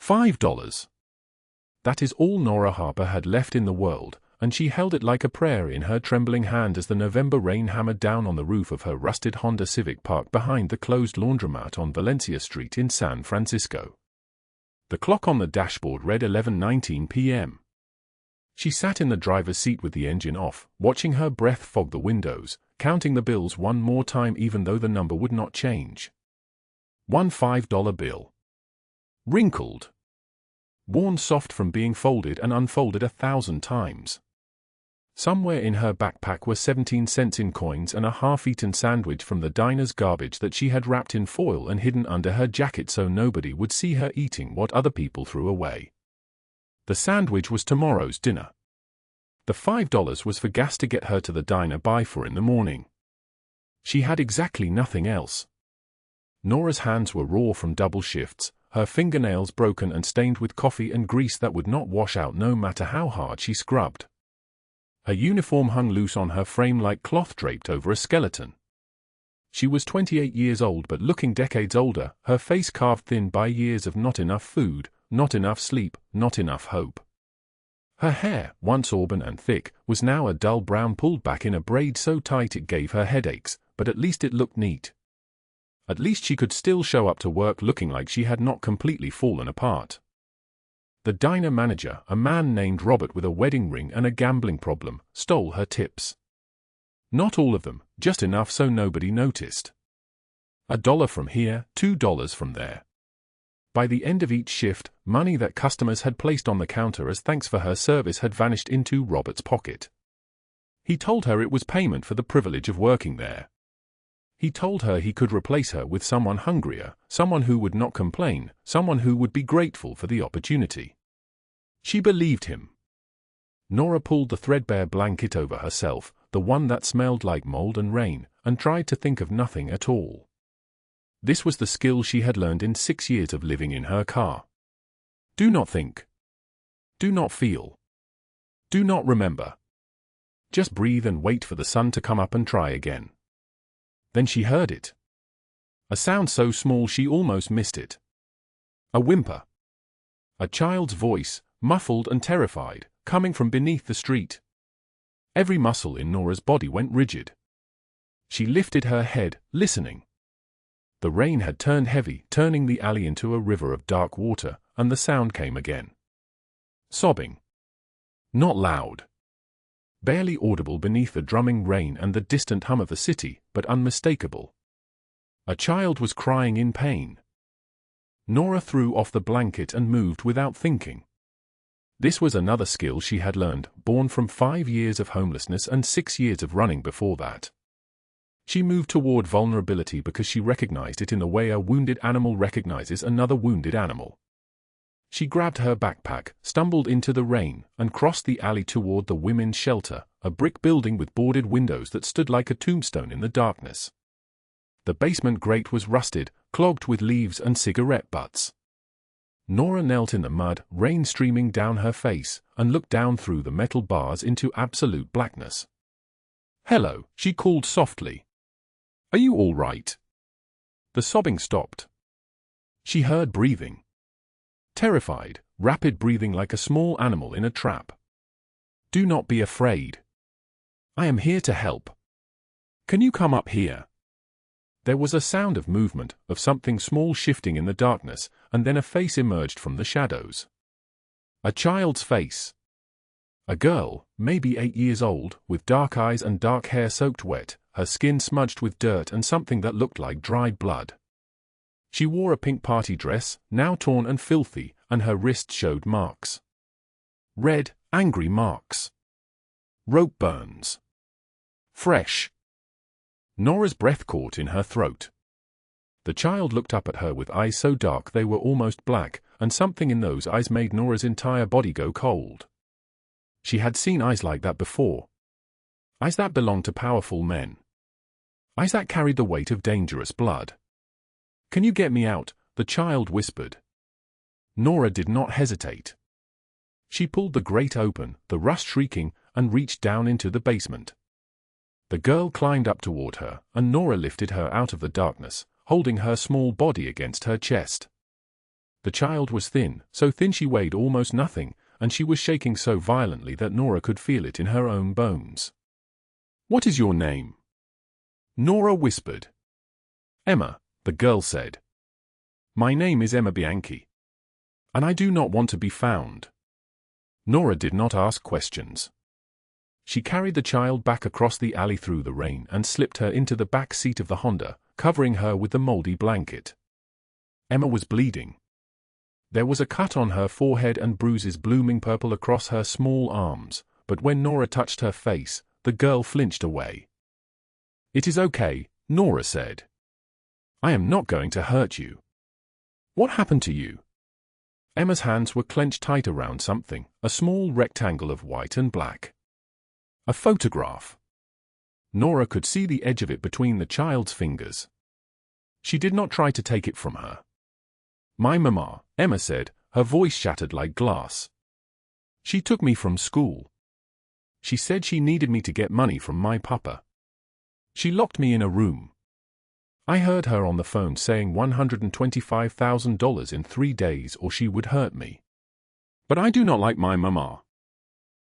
$5. That is all Nora Harper had left in the world, and she held it like a prayer in her trembling hand as the November rain hammered down on the roof of her rusted Honda Civic parked behind the closed laundromat on Valencia Street in San Francisco. The clock on the dashboard read 11:19 p.m. She sat in the driver's seat with the engine off, watching her breath fog the windows, counting the bills one more time even though the number would not change. One $5 bill. Wrinkled. Worn soft from being folded and unfolded 1,000 times. Somewhere in her backpack were 17 cents in coins and a half-eaten sandwich from the diner's garbage that she had wrapped in foil and hidden under her jacket so nobody would see her eating what other people threw away. The sandwich was tomorrow's dinner. The $5 was for gas to get her to the diner by 4 in the morning. She had exactly nothing else. Nora's hands were raw from double shifts, her fingernails broken and stained with coffee and grease that would not wash out no matter how hard she scrubbed. Her uniform hung loose on her frame like cloth draped over a skeleton. She was 28 years old but looking decades older, her face carved thin by years of not enough food, not enough sleep, not enough hope. Her hair, once auburn and thick, was now a dull brown pulled back in a braid so tight it gave her headaches, but at least it looked neat. At least she could still show up to work looking like she had not completely fallen apart. The diner manager, a man named Robert with a wedding ring and a gambling problem, stole her tips. Not all of them, just enough so nobody noticed. $1 from here, $2 from there. By the end of each shift, money that customers had placed on the counter as thanks for her service had vanished into Robert's pocket. He told her it was payment for the privilege of working there. He told her he could replace her with someone hungrier, someone who would not complain, someone who would be grateful for the opportunity. She believed him. Nora pulled the threadbare blanket over herself, the one that smelled like mold and rain, and tried to think of nothing at all. This was the skill she had learned in 6 years of living in her car. Do not think. Do not feel. Do not remember. Just breathe and wait for the sun to come up and try again. Then she heard it. A sound so small she almost missed it. A whimper. A child's voice, muffled and terrified, coming from beneath the street. Every muscle in Nora's body went rigid. She lifted her head, listening. The rain had turned heavy, turning the alley into a river of dark water, and the sound came again. Sobbing. Not loud. Barely audible beneath the drumming rain and the distant hum of the city, but unmistakable. A child was crying in pain. Nora threw off the blanket and moved without thinking. This was another skill she had learned, born from 5 years of homelessness and 6 years of running before that. She moved toward vulnerability because she recognized it in the way a wounded animal recognizes another wounded animal. She grabbed her backpack, stumbled into the rain, and crossed the alley toward the women's shelter, a brick building with boarded windows that stood like a tombstone in the darkness. The basement grate was rusted, clogged with leaves and cigarette butts. Nora knelt in the mud, rain streaming down her face, and looked down through the metal bars into absolute blackness. "Hello," she called softly. "Are you all right?" The sobbing stopped. She heard breathing. Terrified, rapid breathing like a small animal in a trap. "Do not be afraid. I am here to help. Can you come up here?" There was a sound of movement, of something small shifting in the darkness, and then a face emerged from the shadows. A child's face. A girl, maybe 8 years old, with dark eyes and dark hair soaked wet, her skin smudged with dirt and something that looked like dried blood. She wore a pink party dress, now torn and filthy, and her wrist showed marks. Red, angry marks. Rope burns. Fresh. Nora's breath caught in her throat. The child looked up at her with eyes so dark they were almost black, and something in those eyes made Nora's entire body go cold. She had seen eyes like that before. Eyes that belonged to powerful men. Eyes that carried the weight of dangerous blood. "Can you get me out?" the child whispered. Nora did not hesitate. She pulled the grate open, the rust shrieking, and reached down into the basement. The girl climbed up toward her, and Nora lifted her out of the darkness, holding her small body against her chest. The child was thin, so thin she weighed almost nothing, and she was shaking so violently that Nora could feel it in her own bones. "What is your name?" Nora whispered. "Emma," the girl said. "My name is Emma Bianchi. And I do not want to be found." Nora did not ask questions. She carried the child back across the alley through the rain and slipped her into the back seat of the Honda, covering her with the moldy blanket. Emma was bleeding. There was a cut on her forehead and bruises blooming purple across her small arms, but when Nora touched her face, the girl flinched away. "It is okay," Nora said. "I am not going to hurt you." "What happened to you?" Emma's hands were clenched tight around something, a small rectangle of white and black. A photograph. Nora could see the edge of it between the child's fingers. She did not try to take it from her. "My mama," Emma said, her voice shattered like glass. "She took me from school. She said she needed me to get money from my papa. She locked me in a room. I heard her on the phone saying $125,000 in 3 days or she would hurt me. But I do not like my mama.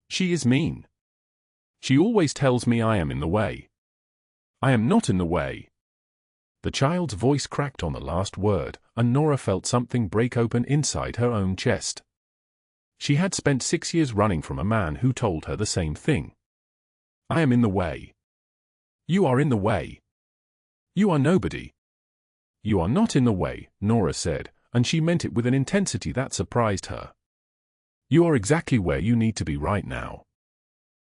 She is mean. She always tells me I am in the way. I am not in the way." The child's voice cracked on the last word, and Nora felt something break open inside her own chest. She had spent 6 years running from a man who told her the same thing. "I am in the way. You are in the way. You are nobody." "You are not in the way," Nora said, and she meant it with an intensity that surprised her. "You are exactly where you need to be right now."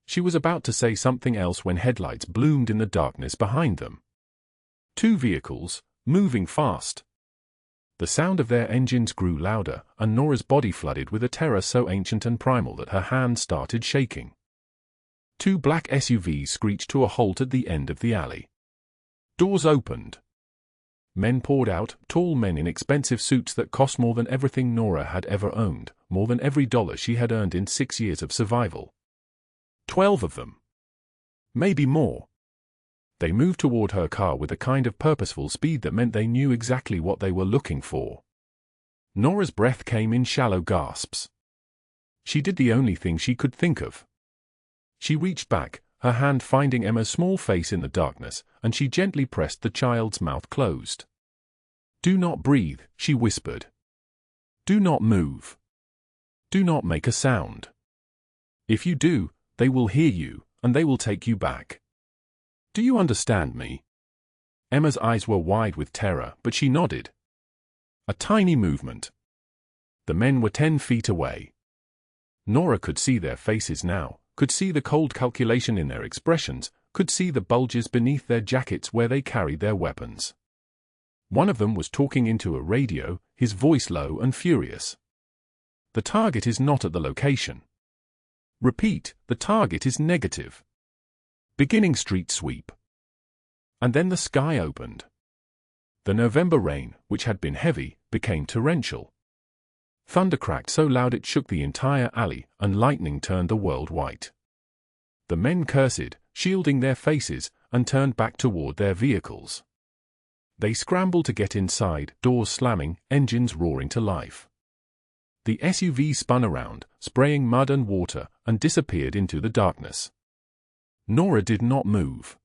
She was about to say something else when headlights bloomed in the darkness behind them. 2 vehicles, moving fast. The sound of their engines grew louder, and Nora's body flooded with a terror so ancient and primal that her hands started shaking. 2 black SUVs screeched to a halt at the end of the alley. Doors opened. Men poured out, tall men in expensive suits that cost more than everything Nora had ever owned, more than every dollar she had earned in 6 years of survival. 12 of them. Maybe more. They moved toward her car with a kind of purposeful speed that meant they knew exactly what they were looking for. Nora's breath came in shallow gasps. She did the only thing she could think of. She reached back, her hand finding Emma's small face in the darkness, and she gently pressed the child's mouth closed. "Do not breathe," she whispered. "Do not move. Do not make a sound. If you do, they will hear you, and they will take you back. Do you understand me?" Emma's eyes were wide with terror, but she nodded. A tiny movement. The men were 10 feet away. Nora could see their faces now, could see the cold calculation in their expressions, could see the bulges beneath their jackets where they carried their weapons. One of them was talking into a radio, his voice low and furious. "The target is not at the location. Repeat, the target is negative. Beginning street sweep." And then the sky opened. The November rain, which had been heavy, became torrential. Thunder cracked so loud it shook the entire alley, and lightning turned the world white. The men cursed, shielding their faces, and turned back toward their vehicles. They scrambled to get inside, doors slamming, engines roaring to life. The SUV spun around, spraying mud and water, and disappeared into the darkness. Nora did not move.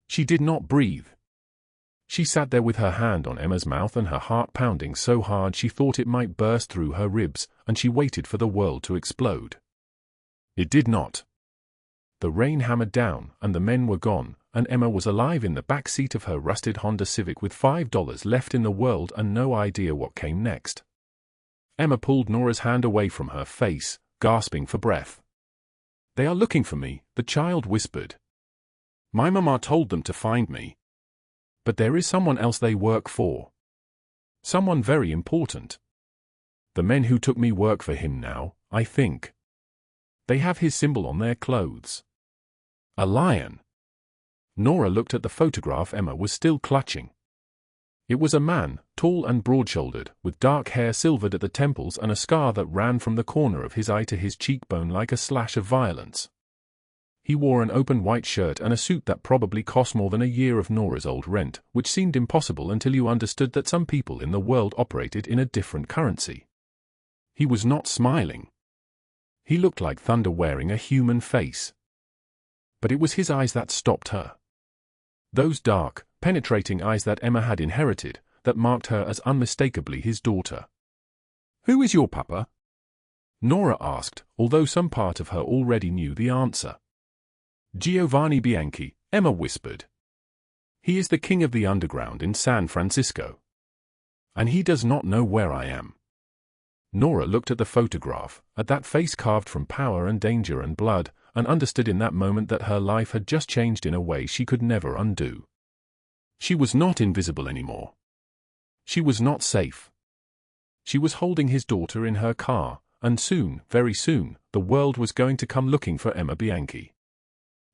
She did not breathe. She sat there with her hand on Emma's mouth and her heart pounding so hard she thought it might burst through her ribs, and she waited for the world to explode. It did not. The rain hammered down, and the men were gone, and Emma was alive in the back seat of her rusted Honda Civic with $5 left in the world and no idea what came next. Emma pulled Nora's hand away from her face, gasping for breath. "They are looking for me," the child whispered. "My mama told them to find me. But there is someone else they work for. Someone very important. The men who took me work for him now, I think. They have his symbol on their clothes. A lion." Nora looked at the photograph Emma was still clutching. It was a man, tall and broad-shouldered, with dark hair silvered at the temples and a scar that ran from the corner of his eye to his cheekbone like a slash of violence. He wore an open white shirt and a suit that probably cost more than a year of Nora's old rent, which seemed impossible until you understood that some people in the world operated in a different currency. He was not smiling. He looked like thunder wearing a human face. But it was his eyes that stopped her. Those dark, penetrating eyes that Emma had inherited, that marked her as unmistakably his daughter. "Who is your papa?" Nora asked, although some part of her already knew the answer. "Giovanni Bianchi," Emma whispered. "He is the king of the underground in San Francisco. And he does not know where I am." Nora looked at the photograph, at that face carved from power and danger and blood, and understood in that moment that her life had just changed in a way she could never undo. She was not invisible anymore. She was not safe. She was holding his daughter in her car, and soon, very soon, the world was going to come looking for Emma Bianchi.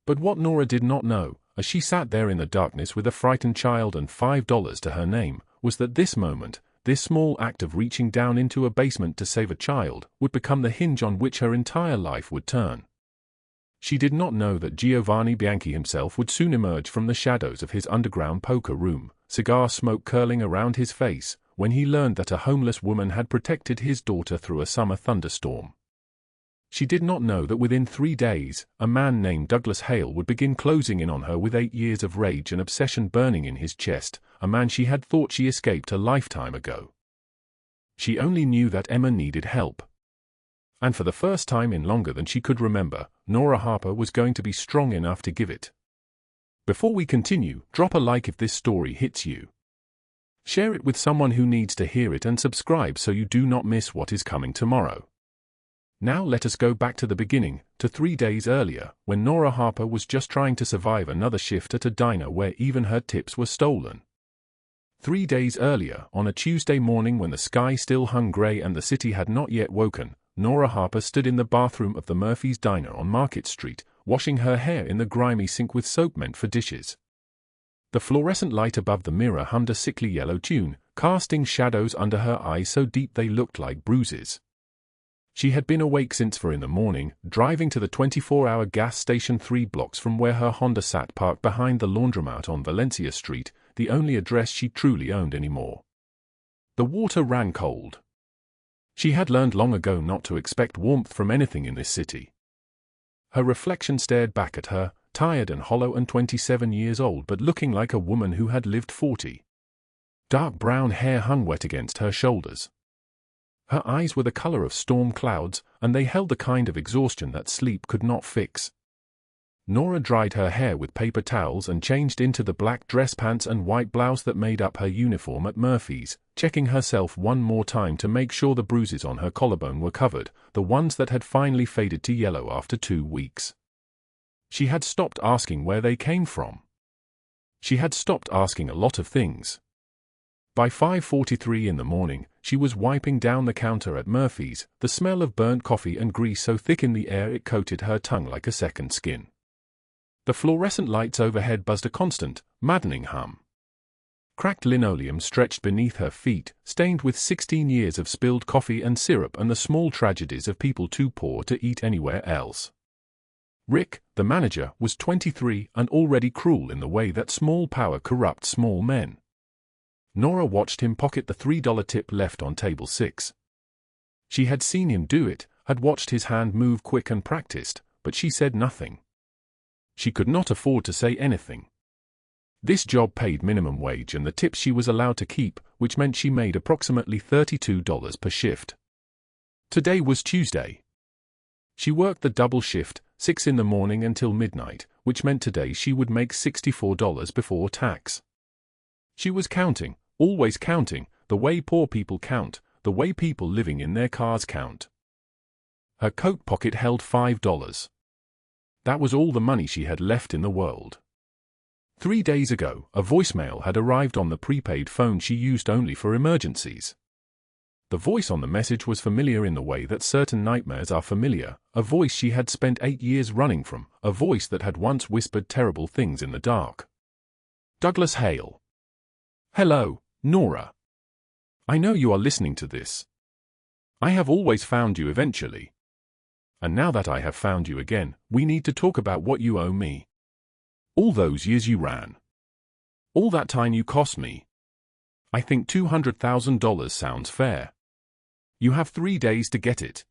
But what Nora did not know, as she sat there in the darkness with a frightened child and $5 to her name, was that this moment, this small act of reaching down into a basement to save a child, would become the hinge on which her entire life would turn. She did not know that Giovanni Bianchi himself would soon emerge from the shadows of his underground poker room, cigar smoke curling around his face, when he learned that a homeless woman had protected his daughter through a summer thunderstorm. She did not know that within 3 days, a man named Douglas Hale would begin closing in on her with 8 years of rage and obsession burning in his chest, a man she had thought she escaped a lifetime ago. She only knew that Emma needed help. And for the first time in longer than she could remember, Nora Harper was going to be strong enough to give it. Before we continue, drop a like if this story hits you. Share it with someone who needs to hear it and subscribe so you do not miss what is coming tomorrow. Now let us go back to the beginning, to 3 days earlier, when Nora Harper was just trying to survive another shift at a diner where even her tips were stolen. 3 days earlier, on a Tuesday morning when the sky still hung grey and the city had not yet woken, Nora Harper stood in the bathroom of the Murphy's Diner on Market Street, washing her hair in the grimy sink with soap meant for dishes. The fluorescent light above the mirror hummed a sickly yellow tune, casting shadows under her eyes so deep they looked like bruises. She had been awake since 4 in the morning, driving to the 24-hour gas station 3 blocks from where her Honda sat parked behind the laundromat on Valencia Street, the only address she truly owned anymore. The water ran cold. She had learned long ago not to expect warmth from anything in this city. Her reflection stared back at her, tired and hollow and 27 years old but looking like a woman who had lived 40. Dark brown hair hung wet against her shoulders. Her eyes were the color of storm clouds, and they held the kind of exhaustion that sleep could not fix. Nora dried her hair with paper towels and changed into the black dress pants and white blouse that made up her uniform at Murphy's, checking herself one more time to make sure the bruises on her collarbone were covered, the ones that had finally faded to yellow after 2 weeks. She had stopped asking where they came from. She had stopped asking a lot of things. By 5:43 in the morning, she was wiping down the counter at Murphy's, the smell of burnt coffee and grease so thick in the air it coated her tongue like a second skin. The fluorescent lights overhead buzzed a constant, maddening hum. Cracked linoleum stretched beneath her feet, stained with 16 years of spilled coffee and syrup and the small tragedies of people too poor to eat anywhere else. Rick, the manager, was 23 and already cruel in the way that small power corrupts small men. Nora watched him pocket the $3 tip left on table 6. She had seen him do it, had watched his hand move quick and practiced, but she said nothing. She could not afford to say anything. This job paid minimum wage and the tips she was allowed to keep, which meant she made approximately $32 per shift. Today was Tuesday. She worked the double shift, 6 in the morning until midnight, which meant today she would make $64 before tax. She was counting, always counting, the way poor people count, the way people living in their cars count. Her coat pocket held $5. That was all the money she had left in the world. 3 days ago, a voicemail had arrived on the prepaid phone she used only for emergencies. The voice on the message was familiar in the way that certain nightmares are familiar, a voice she had spent 8 years running from, a voice that had once whispered terrible things in the dark. Douglas Hale. Hello, Nora. I know you are listening to this. I have always found you eventually. And now that I have found you again, we need to talk about what you owe me. All those years you ran. All that time you cost me. I think $200,000 sounds fair. You have 3 days to get it.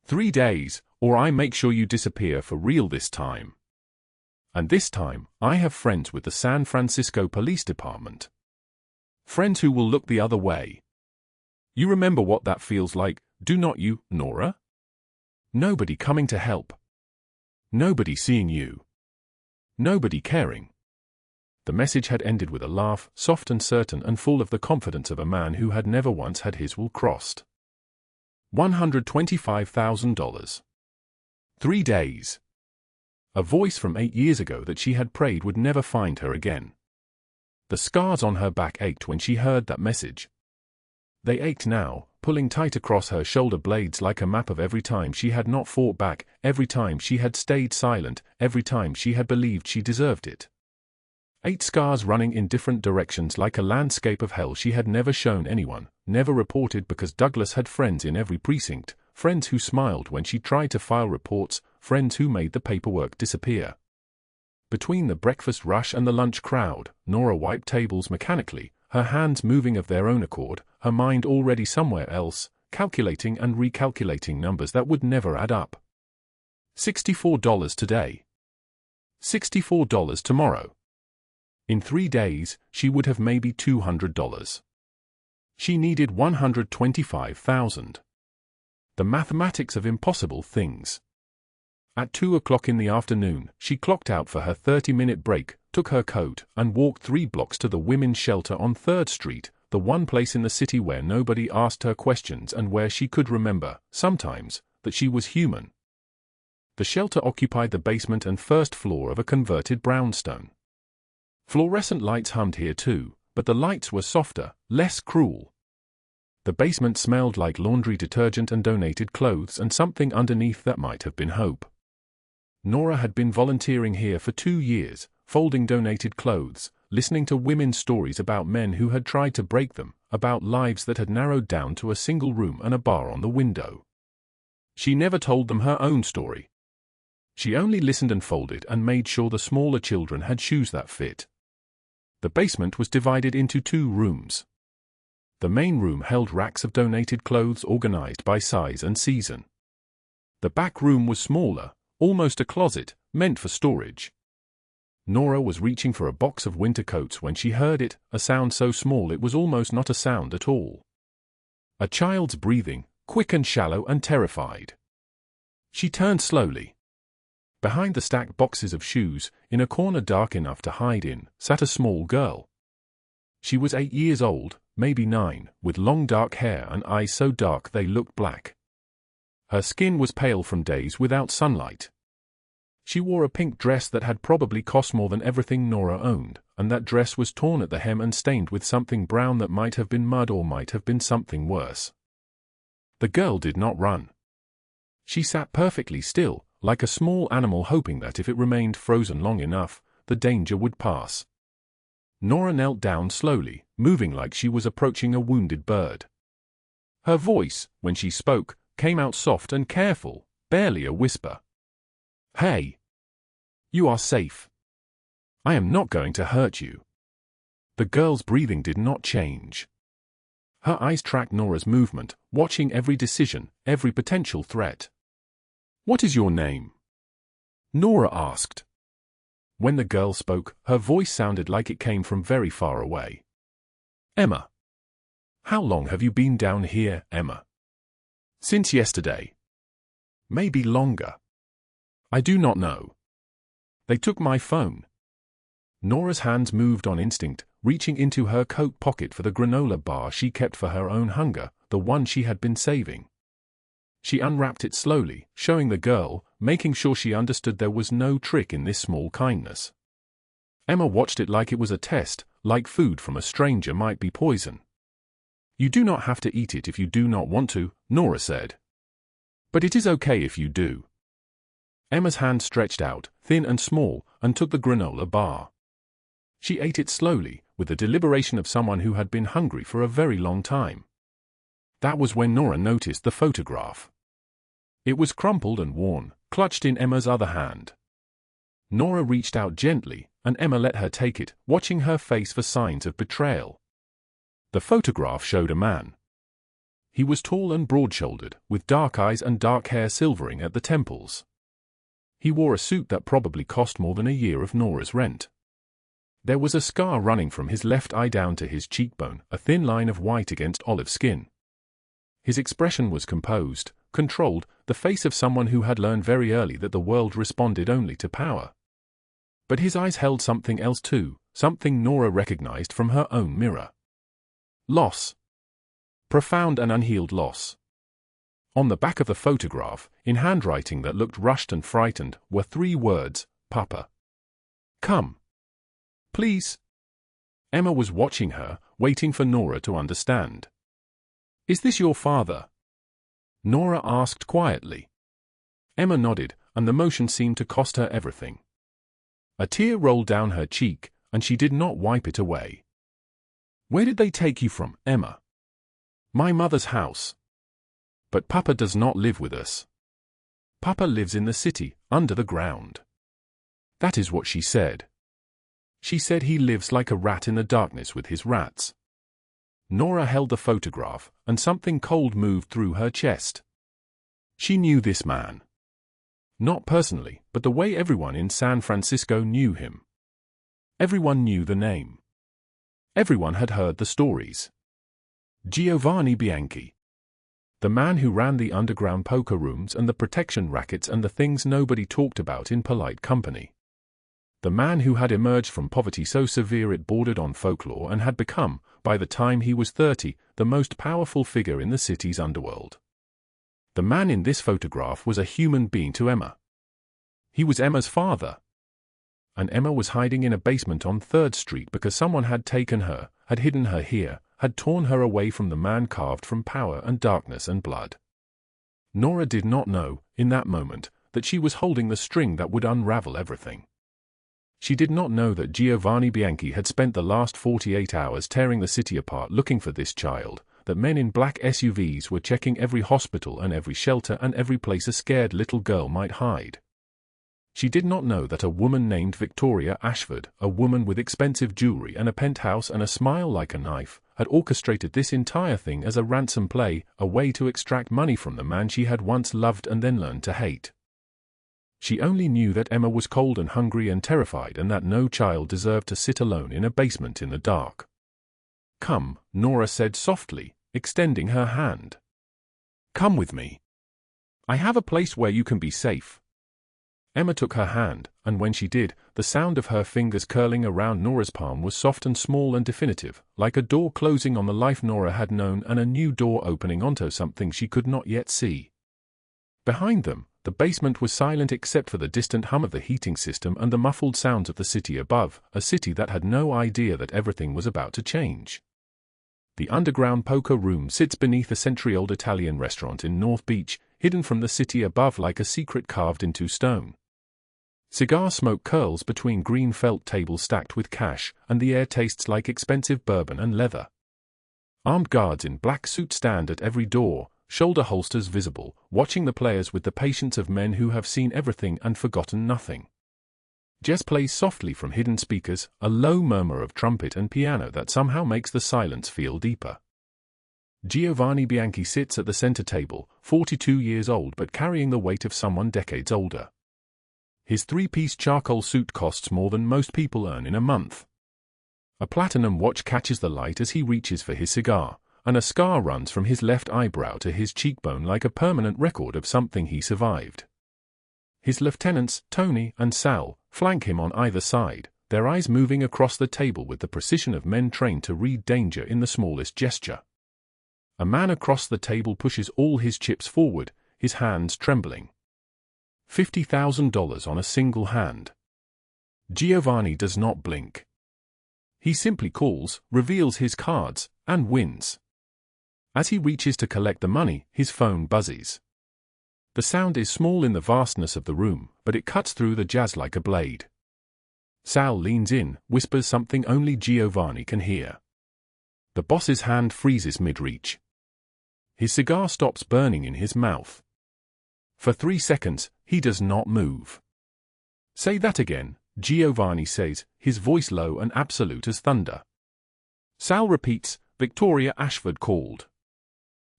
3 days, or I make sure you disappear for real this time. And this time, I have friends with the San Francisco Police Department. Friends who will look the other way. You remember what that feels like, do not you, Nora? Nobody coming to help. Nobody seeing you. Nobody caring. The message had ended with a laugh, soft and certain and full of the confidence of a man who had never once had his will crossed. $125,000. 3 days. A voice from 8 years ago that she had prayed would never find her again. The scars on her back ached when she heard that message. They ached now, pulling tight across her shoulder blades like a map of every time she had not fought back, every time she had stayed silent, every time she had believed she deserved it. 8 scars running in different directions like a landscape of hell she had never shown anyone, never reported because Douglas had friends in every precinct, friends who smiled when she tried to file reports, friends who made the paperwork disappear. Between the breakfast rush and the lunch crowd, Nora wiped tables mechanically, her hands moving of their own accord, her mind already somewhere else, calculating and recalculating numbers that would never add up. $64 today. $64 tomorrow. In 3 days, she would have maybe $200. She needed $125,000. The mathematics of impossible things. At 2 o'clock in the afternoon, she clocked out for her 30-minute break, took her coat, and walked 3 blocks to the women's shelter on 3rd Street, the one place in the city where nobody asked her questions and where she could remember, sometimes, that she was human. The shelter occupied the basement and 1st floor of a converted brownstone. Fluorescent lights hummed here too, but the lights were softer, less cruel. The basement smelled like laundry detergent and donated clothes and something underneath that might have been hope. Nora had been volunteering here for 2 years, folding donated clothes, listening to women's stories about men who had tried to break them, about lives that had narrowed down to a single room and a bar on the window. She never told them her own story. She only listened and folded and made sure the smaller children had shoes that fit. The basement was divided into 2 rooms. The main room held racks of donated clothes organized by size and season. The back room was smaller, almost a closet, meant for storage. Nora was reaching for a box of winter coats when she heard it, a sound so small it was almost not a sound at all. A child's breathing, quick and shallow and terrified. She turned slowly. Behind the stacked boxes of shoes, in a corner dark enough to hide in, sat a small girl. She was 8 years old, maybe 9, with long dark hair and eyes so dark they looked black. Her skin was pale from days without sunlight. She wore a pink dress that had probably cost more than everything Nora owned, and that dress was torn at the hem and stained with something brown that might have been mud or might have been something worse. The girl did not run. She sat perfectly still, like a small animal hoping that if it remained frozen long enough, the danger would pass. Nora knelt down slowly, moving like she was approaching a wounded bird. Her voice, when she spoke, came out soft and careful, barely a whisper. "Hey! You are safe. I am not going to hurt you." The girl's breathing did not change. Her eyes tracked Nora's movement, watching every decision, every potential threat. "What is your name?" Nora asked. When the girl spoke, her voice sounded like it came from very far away. "Emma." "How long have you been down here, Emma?" "Since yesterday." "Maybe longer." "I do not know. They took my phone." Nora's hands moved on instinct, reaching into her coat pocket for the granola bar she kept for her own hunger, the one she had been saving. She unwrapped it slowly, showing the girl, making sure she understood there was no trick in this small kindness. Emma watched it like it was a test, like food from a stranger might be poison. "You do not have to eat it if you do not want to," Nora said. "But it is okay if you do." Emma's hand stretched out, thin and small, and took the granola bar. She ate it slowly, with the deliberation of someone who had been hungry for a very long time. That was when Nora noticed the photograph. It was crumpled and worn, clutched in Emma's other hand. Nora reached out gently, and Emma let her take it, watching her face for signs of betrayal. The photograph showed a man. He was tall and broad-shouldered, with dark eyes and dark hair silvering at the temples. He wore a suit that probably cost more than a year of Nora's rent. There was a scar running from his left eye down to his cheekbone, a thin line of white against olive skin. His expression was composed, controlled, the face of someone who had learned very early that the world responded only to power. But his eyes held something else too, something Nora recognized from her own mirror. Loss. Profound and unhealed loss. On the back of the photograph, in handwriting that looked rushed and frightened, were 3 words, Papa. Come. Please. Emma was watching her, waiting for Nora to understand. Is this your father? Nora asked quietly. Emma nodded, and the motion seemed to cost her everything. A tear rolled down her cheek, and she did not wipe it away. Where did they take you from, Emma? My mother's house. But Papa does not live with us. Papa lives in the city, under the ground. That is what she said. She said he lives like a rat in the darkness with his rats. Nora held the photograph, and something cold moved through her chest. She knew this man. Not personally, but the way everyone in San Francisco knew him. Everyone knew the name. Everyone had heard the stories. Giovanni Bianchi. The man who ran the underground poker rooms and the protection rackets and the things nobody talked about in polite company. The man who had emerged from poverty so severe it bordered on folklore and had become, by the time he was 30, the most powerful figure in the city's underworld. The man in this photograph was a human being to Emma. He was Emma's father. And Emma was hiding in a basement on 3rd Street because someone had taken her, had hidden her here, had torn her away from the man carved from power and darkness and blood. Nora did not know, in that moment, that she was holding the string that would unravel everything. She did not know that Giovanni Bianchi had spent the last 48 hours tearing the city apart looking for this child, that men in black SUVs were checking every hospital and every shelter and every place a scared little girl might hide. She did not know that a woman named Victoria Ashford, a woman with expensive jewelry and a penthouse and a smile like a knife, had orchestrated this entire thing as a ransom play, a way to extract money from the man she had once loved and then learned to hate. She only knew that Emma was cold and hungry and terrified and that no child deserved to sit alone in a basement in the dark. Come, Nora said softly, extending her hand. Come with me. I have a place where you can be safe. Emma took her hand, and when she did, the sound of her fingers curling around Nora's palm was soft and small and definitive, like a door closing on the life Nora had known and a new door opening onto something she could not yet see. Behind them, the basement was silent except for the distant hum of the heating system and the muffled sounds of the city above, a city that had no idea that everything was about to change. The underground poker room sits beneath a century-old Italian restaurant in North Beach, hidden from the city above like a secret carved into stone. Cigar smoke curls between green felt tables stacked with cash, and the air tastes like expensive bourbon and leather. Armed guards in black suits stand at every door, shoulder holsters visible, watching the players with the patience of men who have seen everything and forgotten nothing. Jazz plays softly from hidden speakers, a low murmur of trumpet and piano that somehow makes the silence feel deeper. Giovanni Bianchi sits at the center table, 42 years old but carrying the weight of someone decades older. His 3-piece charcoal suit costs more than most people earn in a month. A platinum watch catches the light as he reaches for his cigar, and a scar runs from his left eyebrow to his cheekbone like a permanent record of something he survived. His lieutenants, Tony and Sal, flank him on either side, their eyes moving across the table with the precision of men trained to read danger in the smallest gesture. A man across the table pushes all his chips forward, his hands trembling. $50,000 on a single hand. Giovanni does not blink. He simply calls, reveals his cards, and wins. As he reaches to collect the money, his phone buzzes. The sound is small in the vastness of the room, but it cuts through the jazz like a blade. Sal leans in, whispers something only Giovanni can hear. The boss's hand freezes mid-reach. His cigar stops burning in his mouth. For 3 seconds, he does not move. Say that again, Giovanni says, his voice low and absolute as thunder. Sal repeats, Victoria Ashford called.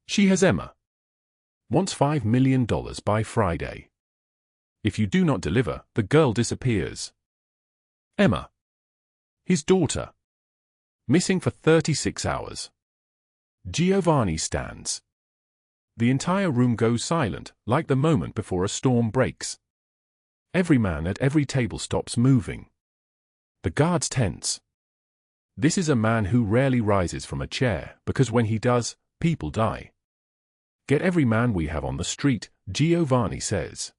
She has Emma. Wants $5 million by Friday. If you do not deliver, the girl disappears. Emma. His daughter. Missing for 36 hours. Giovanni stands. The entire room goes silent, like the moment before a storm breaks. Every man at every table stops moving. The guards tense. This is a man who rarely rises from a chair, because when he does, people die. Get every man we have on the street, Giovanni says.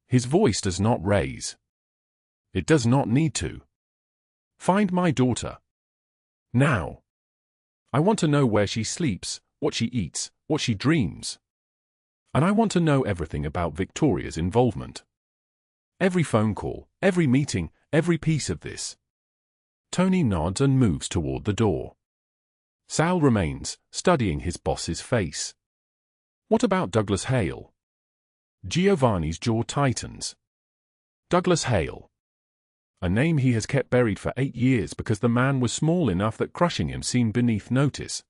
His voice does not raise. It does not need to. Find my daughter. Now. I want to know where she sleeps, what she eats, what she dreams. And I want to know everything about Victoria's involvement. Every phone call, every meeting, every piece of this. Tony nods and moves toward the door. Sal remains, studying his boss's face. What about Douglas Hale? Giovanni's jaw tightens. Douglas Hale. A name he has kept buried for 8 years because the man was small enough that crushing him seemed beneath notice.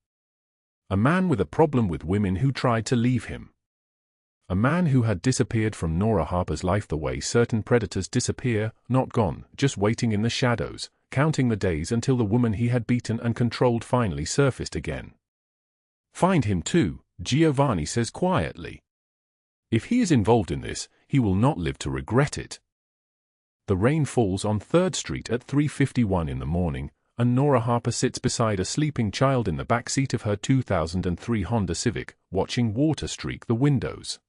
A man with a problem with women who tried to leave him. A man who had disappeared from Nora Harper's life the way certain predators disappear, not gone, just waiting in the shadows, counting the days until the woman he had beaten and controlled finally surfaced again. Find him too, Giovanni says quietly. If he is involved in this, he will not live to regret it. The rain falls on 3rd Street at 3:51 in the morning, and Nora Harper sits beside a sleeping child in the back seat of her 2003 Honda Civic, watching water streak the windows.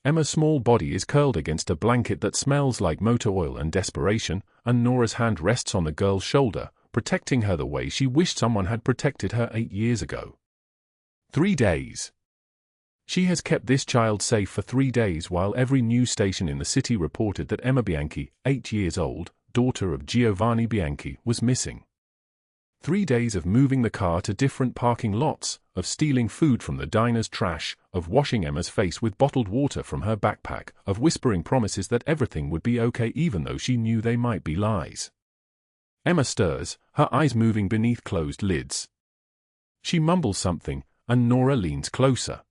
Emma's small body is curled against a blanket that smells like motor oil and desperation, and Nora's hand rests on the girl's shoulder, protecting her the way she wished someone had protected her 8 years ago. 3 days. She has kept this child safe for 3 days while every news station in the city reported that Emma Bianchi, 8 years old, daughter of Giovanni Bianchi, was missing. 3 days of moving the car to different parking lots, of stealing food from the diner's trash, of washing Emma's face with bottled water from her backpack, of whispering promises that everything would be okay even though she knew they might be lies. Emma stirs, her eyes moving beneath closed lids. She mumbles something, and Nora leans closer.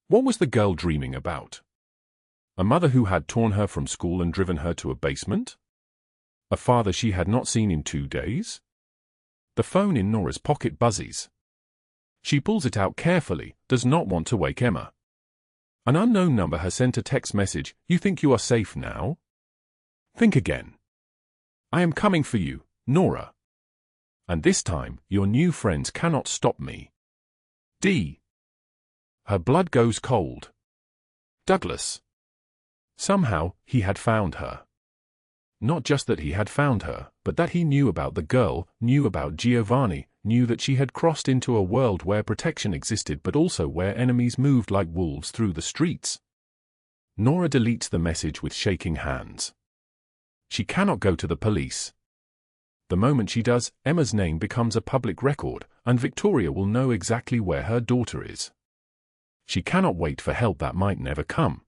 What was the girl dreaming about? A mother who had torn her from school and driven her to a basement? A father she had not seen in 2 days? The phone in Nora's pocket buzzes. She pulls it out carefully, does not want to wake Emma. An unknown number has sent a text message, "You think you are safe now? Think again. I am coming for you, Nora. And this time, your new friends cannot stop me. D." Her blood goes cold. Douglas. Somehow, he had found her. Not just that he had found her, but that he knew about the girl, knew about Giovanni, knew that she had crossed into a world where protection existed but also where enemies moved like wolves through the streets. Nora deletes the message with shaking hands. She cannot go to the police. The moment she does, Emma's name becomes a public record, and Victoria will know exactly where her daughter is. She cannot wait for help that might never come.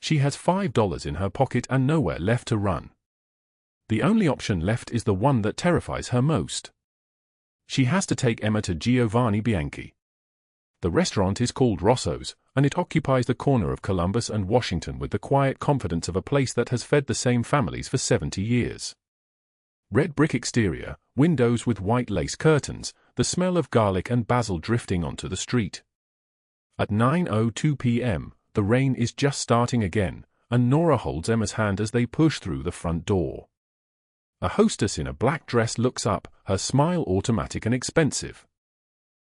She has $5 in her pocket and nowhere left to run. The only option left is the one that terrifies her most. She has to take Emma to Giovanni Bianchi. The restaurant is called Rosso's, and it occupies the corner of Columbus and Washington with the quiet confidence of a place that has fed the same families for 70 years. Red brick exterior, windows with white lace curtains, the smell of garlic and basil drifting onto the street. At 9:02 p.m., the rain is just starting again, and Nora holds Emma's hand as they push through the front door. A hostess in a black dress looks up, her smile automatic and expensive.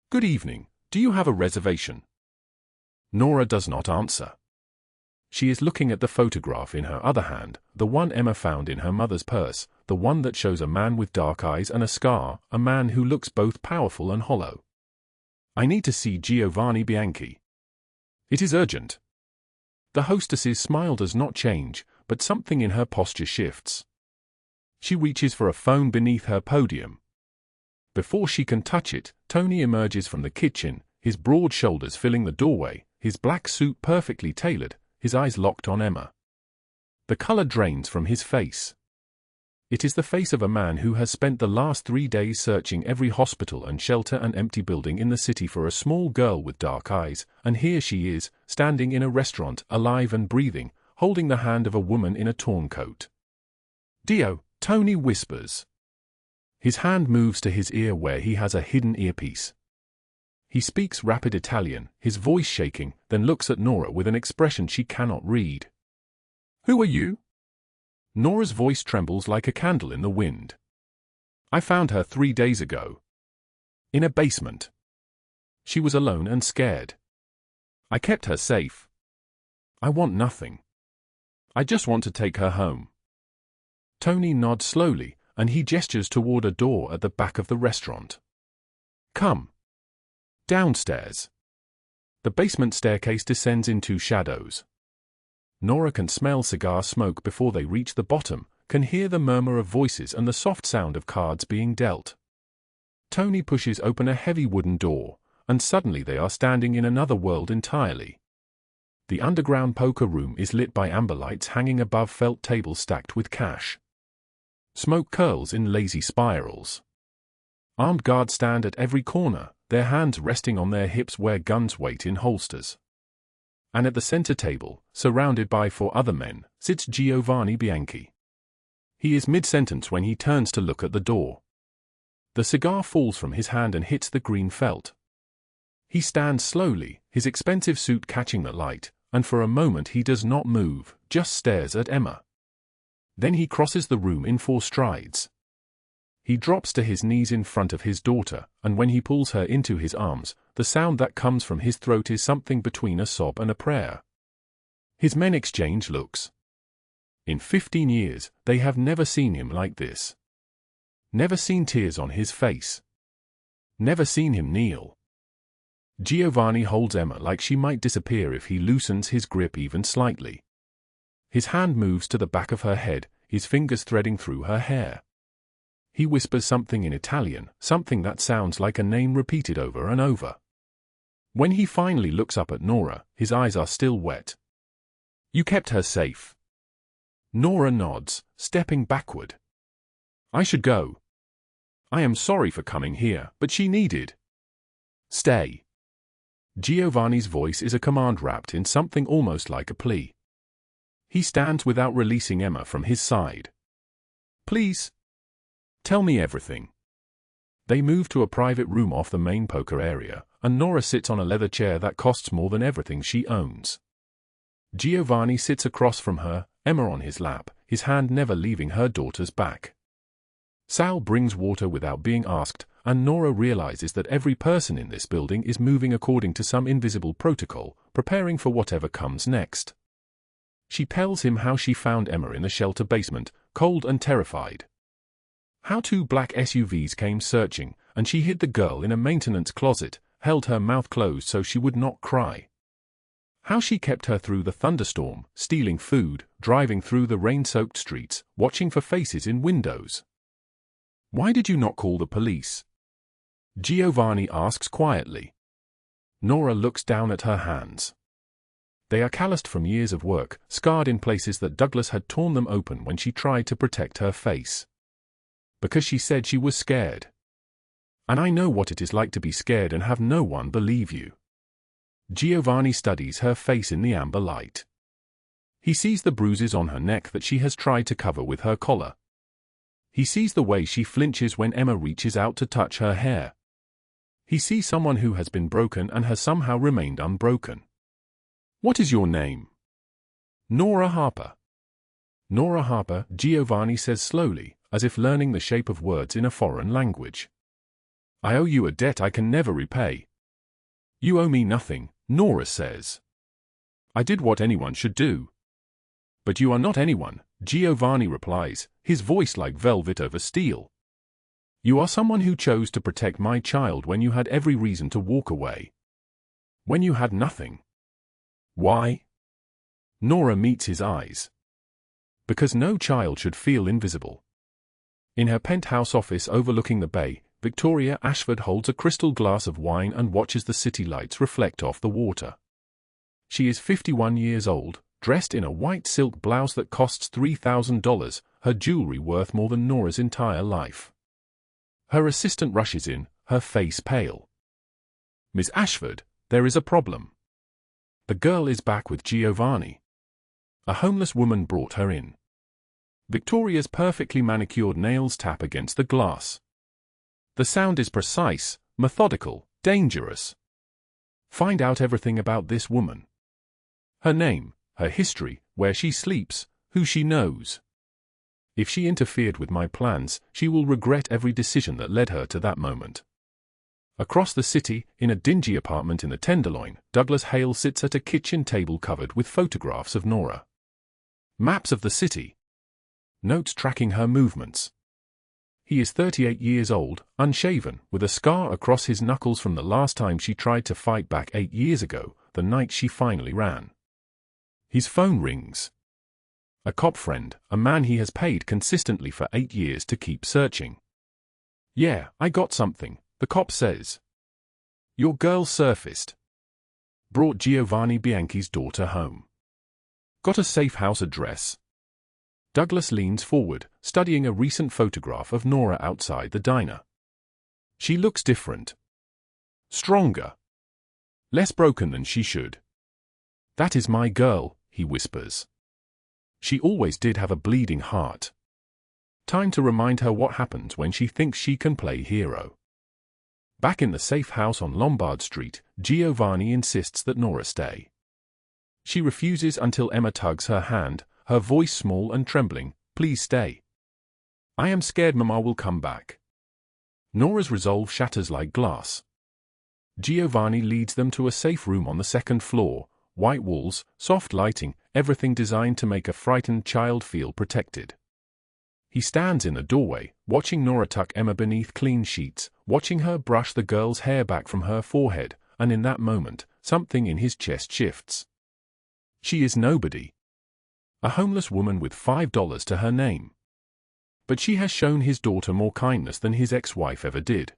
"Good evening, do you have a reservation?" Nora does not answer. She is looking at the photograph in her other hand, the one Emma found in her mother's purse, the one that shows a man with dark eyes and a scar, a man who looks both powerful and hollow. "I need to see Giovanni Bianchi. It is urgent." The hostess's smile does not change, but something in her posture shifts. She reaches for a phone beneath her podium. Before she can touch it, Tony emerges from the kitchen, his broad shoulders filling the doorway, his black suit perfectly tailored, his eyes locked on Emma. The color drains from his face. It is the face of a man who has spent the last 3 days searching every hospital and shelter and empty building in the city for a small girl with dark eyes, and here she is, standing in a restaurant, alive and breathing, holding the hand of a woman in a torn coat. "Dio," Tony whispers. His hand moves to his ear where he has a hidden earpiece. He speaks rapid Italian, his voice shaking, then looks at Nora with an expression she cannot read. "Who are you?" Nora's voice trembles like a candle in the wind. "I found her 3 days ago. In a basement. She was alone and scared. I kept her safe. I want nothing. I just want to take her home." Tony nods slowly, and he gestures toward a door at the back of the restaurant. "Come. Downstairs." The basement staircase descends into shadows. Nora can smell cigar smoke before they reach the bottom, can hear the murmur of voices and the soft sound of cards being dealt. Tony pushes open a heavy wooden door, and suddenly they are standing in another world entirely. The underground poker room is lit by amber lights hanging above felt tables stacked with cash. Smoke curls in lazy spirals. Armed guards stand at every corner, their hands resting on their hips where guns wait in holsters. And at the center table, surrounded by 4 other men, sits Giovanni Bianchi. He is mid-sentence when he turns to look at the door. The cigar falls from his hand and hits the green felt. He stands slowly, his expensive suit catching the light, and for a moment he does not move, just stares at Emma. Then he crosses the room in 4 strides. He drops to his knees in front of his daughter, and when he pulls her into his arms, the sound that comes from his throat is something between a sob and a prayer. His men exchange looks. In 15 years, they have never seen him like this. Never seen tears on his face. Never seen him kneel. Giovanni holds Emma like she might disappear if he loosens his grip even slightly. His hand moves to the back of her head, his fingers threading through her hair. He whispers something in Italian, something that sounds like a name repeated over and over. When he finally looks up at Nora, his eyes are still wet. "You kept her safe." Nora nods, stepping backward. "I should go. I am sorry for coming here, but she needed." "Stay." Giovanni's voice is a command wrapped in something almost like a plea. He stands without releasing Emma from his side. "Please. Tell me everything." They move to a private room off the main poker area, and Nora sits on a leather chair that costs more than everything she owns. Giovanni sits across from her, Emma on his lap, his hand never leaving her daughter's back. Sal brings water without being asked, and Nora realizes that every person in this building is moving according to some invisible protocol, preparing for whatever comes next. She tells him how she found Emma in the shelter basement, cold and terrified. How 2 black SUVs came searching, and she hid the girl in a maintenance closet, held her mouth closed so she would not cry. How she kept her through the thunderstorm, stealing food, driving through the rain-soaked streets, watching for faces in windows. "Why did you not call the police?" Giovanni asks quietly. Nora looks down at her hands. They are calloused from years of work, scarred in places that Douglas had torn them open when she tried to protect her face. Because she said she was scared. And I know what it is like to be scared and have no one believe you. Giovanni studies her face in the amber light. He sees the bruises on her neck that she has tried to cover with her collar. He sees the way she flinches when Emma reaches out to touch her hair. He sees someone who has been broken and has somehow remained unbroken. "What is your name?" "Nora Harper." "Nora Harper," Giovanni says slowly, as if learning the shape of words in a foreign language. "I owe you a debt I can never repay." "You owe me nothing," Nora says. "I did what anyone should do." "But you are not anyone," Giovanni replies, his voice like velvet over steel. "You are someone who chose to protect my child when you had every reason to walk away. When you had nothing." "Why?" Nora meets his eyes. "Because no child should feel invisible." In her penthouse office overlooking the bay, Victoria Ashford holds a crystal glass of wine and watches the city lights reflect off the water. She is 51 years old, dressed in a white silk blouse that costs $3,000, her jewelry worth more than Nora's entire life. Her assistant rushes in, her face pale. "Miss Ashford, there is a problem. The girl is back with Giovanni." A homeless woman brought her in. Victoria's perfectly manicured nails tap against the glass. The sound is precise, methodical, dangerous. Find out everything about this woman. Her name, her history, where she sleeps, who she knows. If she interfered with my plans, she will regret every decision that led her to that moment. Across the city, in a dingy apartment in the Tenderloin, Douglas Hale sits at a kitchen table covered with photographs of Nora. Maps of the city. Notes tracking her movements. He is 38 years old, unshaven, with a scar across his knuckles from the last time she tried to fight back 8 years ago, the night she finally ran. His phone rings. A cop friend, a man he has paid consistently for 8 years to keep searching. "Yeah, I got something," the cop says. "Your girl surfaced. Brought Giovanni Bianchi's daughter home. Got a safe house address." Douglas leans forward, studying a recent photograph of Nora outside the diner. She looks different. Stronger. Less broken than she should. "That is my girl," he whispers. "She always did have a bleeding heart." Time to remind her what happens when she thinks she can play hero. Back in the safe house on Lombard Street, Giovanni insists that Nora stay. She refuses until Emma tugs her hand, her voice small and trembling. "Please stay. I am scared Mama will come back." Nora's resolve shatters like glass. Giovanni leads them to a safe room on the second floor, white walls, soft lighting, everything designed to make a frightened child feel protected. He stands in the doorway, watching Nora tuck Emma beneath clean sheets, watching her brush the girl's hair back from her forehead, and in that moment, something in his chest shifts. She is nobody. A homeless woman with $5 to her name. But she has shown his daughter more kindness than his ex-wife ever did.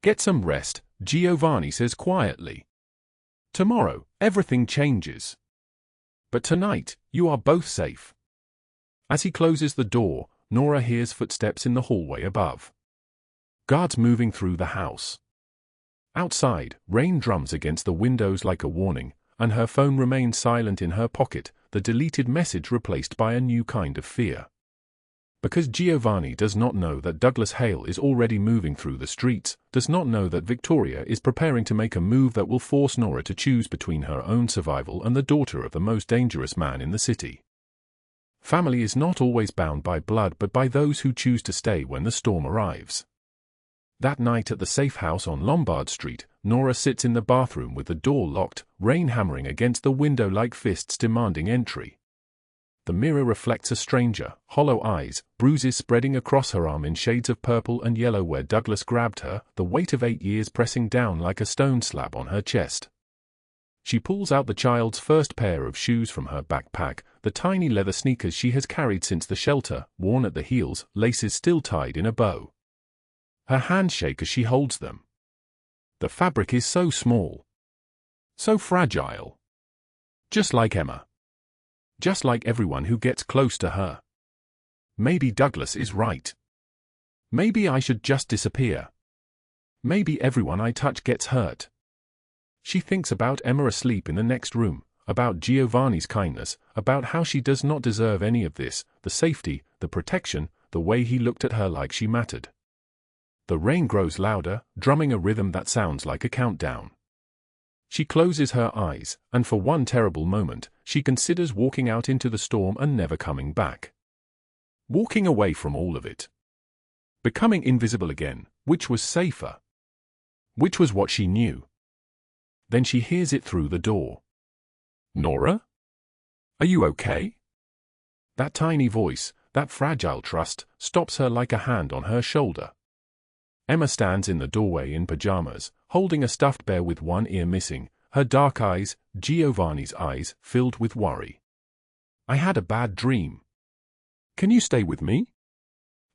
"Get some rest," Giovanni says quietly. "Tomorrow, everything changes. But tonight, you are both safe." As he closes the door, Nora hears footsteps in the hallway above. Guards moving through the house. Outside, rain drums against the windows like a warning, and her phone remains silent in her pocket, the deleted message replaced by a new kind of fear. Because Giovanni does not know that Douglas Hale is already moving through the streets, does not know that Victoria is preparing to make a move that will force Nora to choose between her own survival and the daughter of the most dangerous man in the city. Family is not always bound by blood but by those who choose to stay when the storm arrives. That night at the safe house on Lombard Street, Nora sits in the bathroom with the door locked, rain hammering against the window like fists demanding entry. The mirror reflects a stranger, hollow eyes, bruises spreading across her arm in shades of purple and yellow where Douglas grabbed her, the weight of 8 years pressing down like a stone slab on her chest. She pulls out the child's first pair of shoes from her backpack, the tiny leather sneakers she has carried since the shelter, worn at the heels, laces still tied in a bow. Her hands shake as she holds them. The fabric is so small. So fragile. Just like Emma. Just like everyone who gets close to her. Maybe Douglas is right. Maybe I should just disappear. Maybe everyone I touch gets hurt. She thinks about Emma asleep in the next room, about Giovanni's kindness, about how she does not deserve any of this, the safety, the protection, the way he looked at her like she mattered. The rain grows louder, drumming a rhythm that sounds like a countdown. She closes her eyes, and for one terrible moment, she considers walking out into the storm and never coming back. Walking away from all of it. Becoming invisible again, which was safer. Which was what she knew. Then she hears it through the door. "Nora? Are you okay?" That tiny voice, that fragile trust, stops her like a hand on her shoulder. Emma stands in the doorway in pajamas, holding a stuffed bear with one ear missing, her dark eyes, Giovanni's eyes, filled with worry. "I had a bad dream. Can you stay with me?"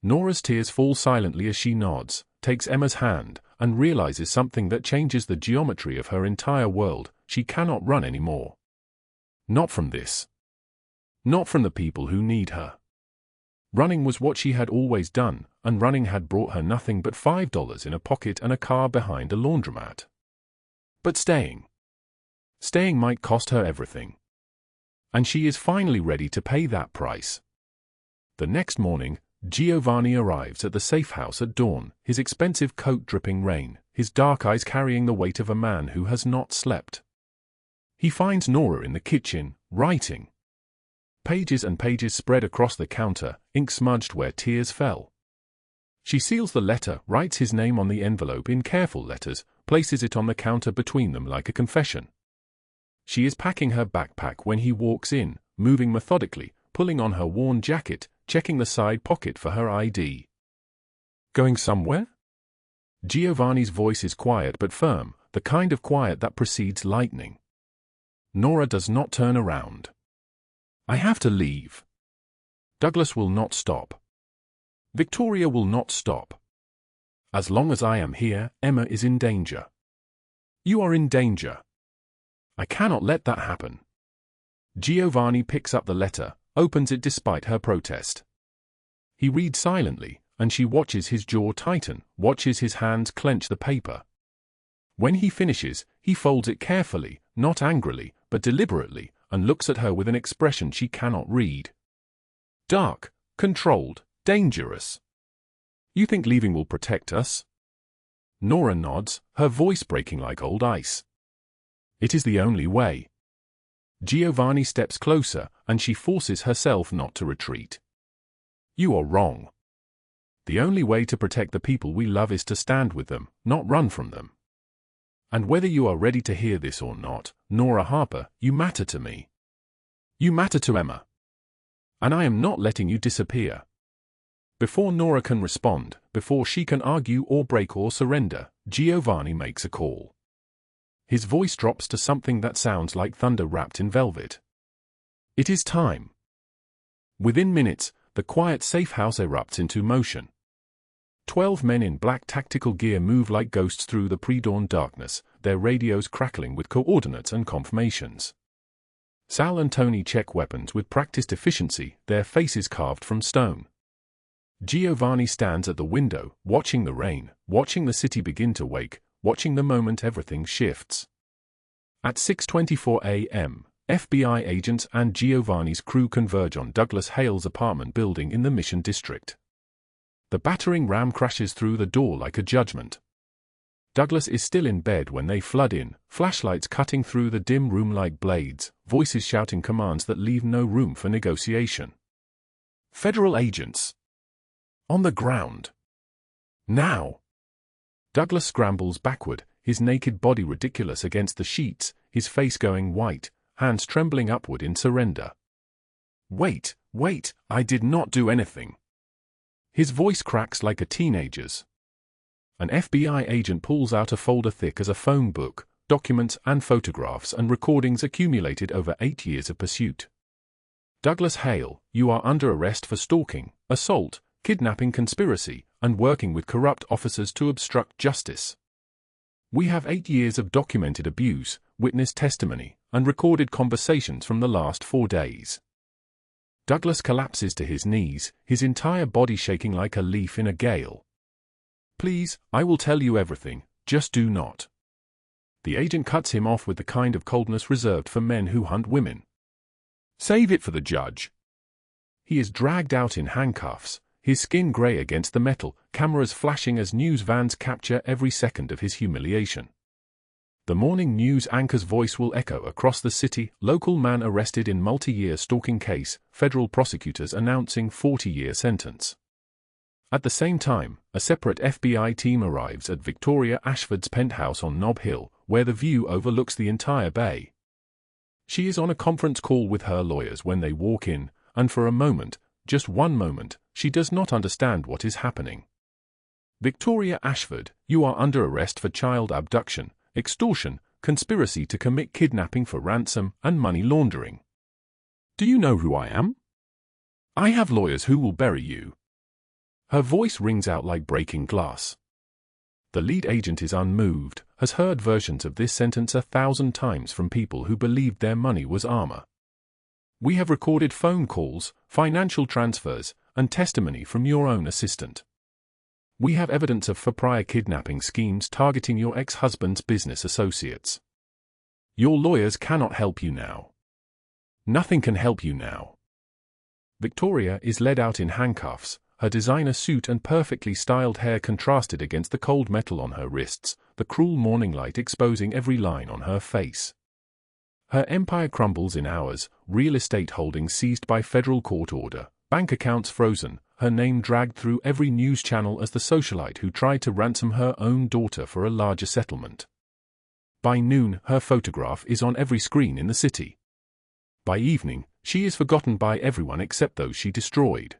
Nora's tears fall silently as she nods, takes Emma's hand, and realizes something that changes the geometry of her entire world. She cannot run anymore. Not from this. Not from the people who need her. Running was what she had always done, and running had brought her nothing but $5 in a pocket and a car behind a laundromat. But staying might cost her everything. And she is finally ready to pay that price. The next morning, Giovanni arrives at the safe house at dawn, his expensive coat dripping rain, his dark eyes carrying the weight of a man who has not slept. He finds Nora in the kitchen, writing. Pages and pages spread across the counter, ink smudged where tears fell. She seals the letter, writes his name on the envelope in careful letters, places it on the counter between them like a confession. She is packing her backpack when he walks in, moving methodically, pulling on her worn jacket, checking the side pocket for her ID. Going somewhere? Giovanni's voice is quiet but firm, the kind of quiet that precedes lightning. Nora does not turn around. I have to leave. Douglas will not stop. Victoria will not stop. As long as I am here, Emma is in danger. You are in danger. I cannot let that happen. Giovanni picks up the letter, opens it despite her protest. He reads silently, and she watches his jaw tighten, watches his hands clench the paper. When he finishes, he folds it carefully, not angrily, but deliberately, and looks at her with an expression she cannot read. Dark, controlled, dangerous. You think leaving will protect us? Nora nods, her voice breaking like old ice. It is the only way. Giovanni steps closer, and she forces herself not to retreat. You are wrong. The only way to protect the people we love is to stand with them, not run from them. And whether you are ready to hear this or not, Nora Harper, you matter to me. You matter to Emma. And I am not letting you disappear. Before Nora can respond, before she can argue or break or surrender, Giovanni makes a call. His voice drops to something that sounds like thunder wrapped in velvet. It is time. Within minutes, the quiet safe house erupts into motion. 12 men in black tactical gear move like ghosts through the pre-dawn darkness, their radios crackling with coordinates and confirmations. Sal and Tony check weapons with practiced efficiency, their faces carved from stone. Giovanni stands at the window, watching the rain, watching the city begin to wake, watching the moment everything shifts. At 6:24 a.m., FBI agents and Giovanni's crew converge on Douglas Hale's apartment building in the Mission District. The battering ram crashes through the door like a judgment. Douglas is still in bed when they flood in, flashlights cutting through the dim room like blades, voices shouting commands that leave no room for negotiation. Federal agents. On the ground. Now. Douglas scrambles backward, his naked body ridiculous against the sheets, his face going white, hands trembling upward in surrender. Wait, I did not do anything. His voice cracks like a teenager's. An FBI agent pulls out a folder thick as a phone book, documents and photographs and recordings accumulated over 8 years of pursuit. Douglas Hale, you are under arrest for stalking, assault, kidnapping conspiracy, and working with corrupt officers to obstruct justice. We have 8 years of documented abuse, witness testimony, and recorded conversations from the last 4 days. Douglas collapses to his knees, his entire body shaking like a leaf in a gale. Please, I will tell you everything, just do not. The agent cuts him off with the kind of coldness reserved for men who hunt women. Save it for the judge. He is dragged out in handcuffs, his skin grey against the metal, cameras flashing as news vans capture every second of his humiliation. The morning news anchor's voice will echo across the city, local man arrested in multi-year stalking case, federal prosecutors announcing 40-year sentence. At the same time, a separate FBI team arrives at Victoria Ashford's penthouse on Nob Hill, where the view overlooks the entire bay. She is on a conference call with her lawyers when they walk in, and for a moment, just one moment, she does not understand what is happening. Victoria Ashford, you are under arrest for child abduction, extortion, conspiracy to commit kidnapping for ransom, and money laundering. Do you know who I am? I have lawyers who will bury you. Her voice rings out like breaking glass. The lead agent is unmoved, has heard versions of this sentence 1,000 times from people who believed their money was armor. We have recorded phone calls, financial transfers, and testimony from your own assistant. We have evidence of prior kidnapping schemes targeting your ex-husband's business associates. Your lawyers cannot help you now. Nothing can help you now. Victoria is led out in handcuffs, her designer suit and perfectly styled hair contrasted against the cold metal on her wrists, the cruel morning light exposing every line on her face. Her empire crumbles in hours, real estate holdings seized by federal court order, bank accounts frozen, her name dragged through every news channel as the socialite who tried to ransom her own daughter for a larger settlement. By noon, her photograph is on every screen in the city. By evening, she is forgotten by everyone except those she destroyed.